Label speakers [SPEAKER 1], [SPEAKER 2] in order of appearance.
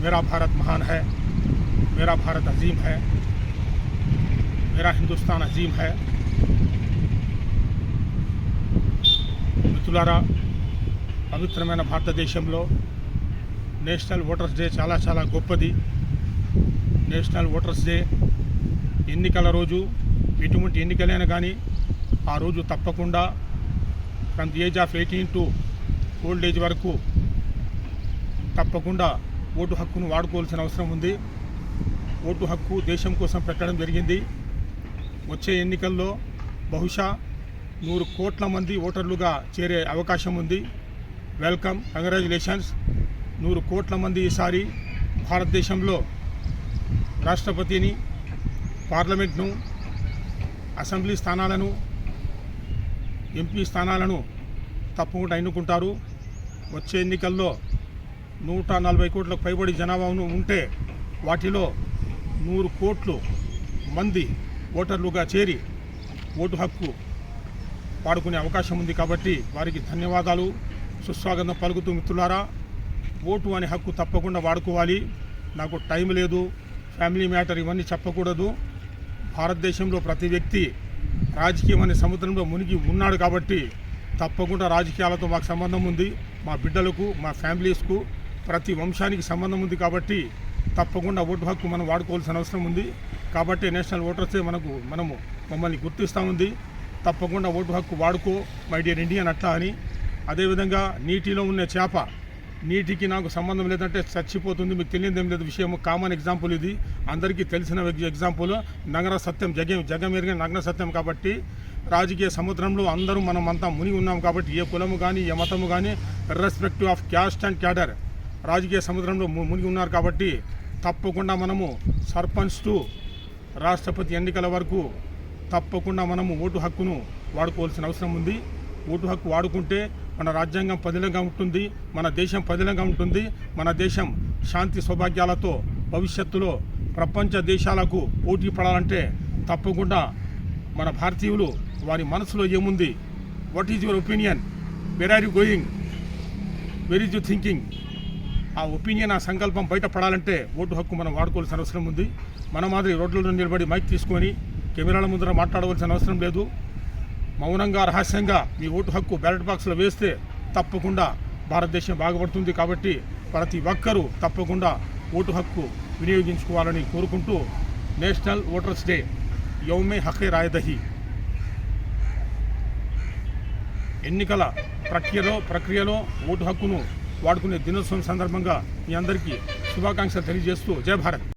[SPEAKER 1] मेरा भारत महान है, मेरा भारत अजीम है, मेरा हिंदुस्तान अजीम है। మిత్రులారా, పవిత్రమైన భారతదేశంలో నేషనల్ ఓటర్స్ డే చాలా చాలా గొప్పది. నేషనల్ ఓటర్స్ డే ఎన్నికల రోజు, ఎటువంటి ఎన్నికలైనా కానీ ఆ రోజు తప్పకుండా from the age of 18 to old age వరకు తప్పకుండా ఓటు హక్కును వాడుకోవాల్సిన అవసరం ఉంది. ఓటు హక్కు దేశం కోసం పెట్టడం జరిగింది. వచ్చే ఎన్నికల్లో బహుశా 100 కోట్ల మంది ఓటర్లుగా చేరే అవకాశం ఉంది. Welcome, congratulations. 100 కోట్ల మంది ఈసారి భారతదేశంలో రాష్ట్రపతిని, పార్లమెంట్ను, అసెంబ్లీ స్థానాలను, ఎంపీ స్థానాలను తప్పకుండా ఎన్నుకుంటారు. వచ్చే ఎన్నికల్లో 140 కోట్లకు పైబడి జనాభా ఉంటే వాటిలో 100 కోట్లు మంది ఓటర్లుగా చేరి ఓటు హక్కు వాడుకునే అవకాశం ఉంది. కాబట్టి వారికి ధన్యవాదాలు, సుస్వాగతం పలుకుతూ మిత్రులారా, ఓటు అనే హక్కు తప్పకుండా వాడుకోవాలి. నాకు టైం లేదు, ఫ్యామిలీ మ్యాటర్ ఇవన్నీ చెప్పకూడదు. భారతదేశంలో ప్రతి వ్యక్తి రాజకీయం అనే సముద్రంలో మునిగి ఉన్నాడు. కాబట్టి తప్పకుండా రాజకీయాలతో మాకు సంబంధం ఉంది. మా బిడ్డలకు, మా ఫ్యామిలీస్కు, ప్రతి వంశానికి సంబంధం ఉంది. కాబట్టి తప్పకుండా ఓటు హక్కు మనం వాడుకోవాల్సిన అవసరం ఉంది. కాబట్టి నేషనల్ ఓటర్స్ డే మమ్మల్ని గుర్తిస్తూ ఉంది. తప్పకుండా ఓటు హక్కు వాడుకో మై డియర్ ఇండియన్ అట్లా అని. అదేవిధంగా నీటిలో ఉన్న చేప నీటికి నాకు సంబంధం లేదంటే చచ్చిపోతుంది. మీకు తెలియదేం లేదు విషయం. కామన్ ఎగ్జాంపుల్ ఇది, అందరికీ తెలిసిన ఎగ్జాంపుల్. నగర సత్యం, జగమెరిగిన నగ్న సత్యం. కాబట్టి రాజకీయ సముద్రంలో అందరూ మనమంతా మునిగి ఉన్నాం. కాబట్టి ఏ కులము కానీ, ఏ మతము కానీ, irrespective of caste and cadre రాజకీయ సముద్రంలో మునిగి ఉన్నారు. కాబట్టి తప్పకుండా మనము సర్పంచ్ టు రాష్ట్రపతి ఎన్నికల వరకు తప్పకుండా మనము ఓటు హక్కును వాడుకోవాల్సిన అవసరం ఉంది. ఓటు హక్కు వాడుకుంటే మన రాజ్యాంగం పదిలంగా ఉంటుంది, మన దేశం పదిలంగా ఉంటుంది. మన దేశం శాంతి సౌభాగ్యాలతో భవిష్యత్తులో ప్రపంచ దేశాలకు పోటీ పడాలంటే తప్పకుండా మన భారతీయులు వారి మనసులో ఏముంది, what is your opinion, where are you going, where is you thinking, ఆ ఒపీనియన్, ఆ సంకల్పం బయటపడాలంటే ఓటు హక్కు మనం వాడుకోవాల్సిన అవసరం ఉంది. మన మాదిరి రోడ్లలో నిలబడి మైక్ తీసుకొని కెమెరాల ముందర మాట్లాడవలసిన అవసరం లేదు. మౌనంగా, రహస్యంగా మీ ఓటు హక్కు బ్యాలెట్ బాక్స్లో వేస్తే తప్పకుండా భారతదేశం బాగుపడుతుంది. కాబట్టి ప్రతి ఒక్కరూ తప్పకుండా ఓటు హక్కు వినియోగించుకోవాలని కోరుకుంటూ, నేషనల్ ఓటర్స్ డే యౌమే హకే రాయదహి ఎన్నికల ప్రక్రియలో ఓటు హక్కును వాడుకునే దినోత్సవం సందర్భంగా మీ అందరికీ శుభాకాంక్షలు తెలియజేస్తూ జై భారత్.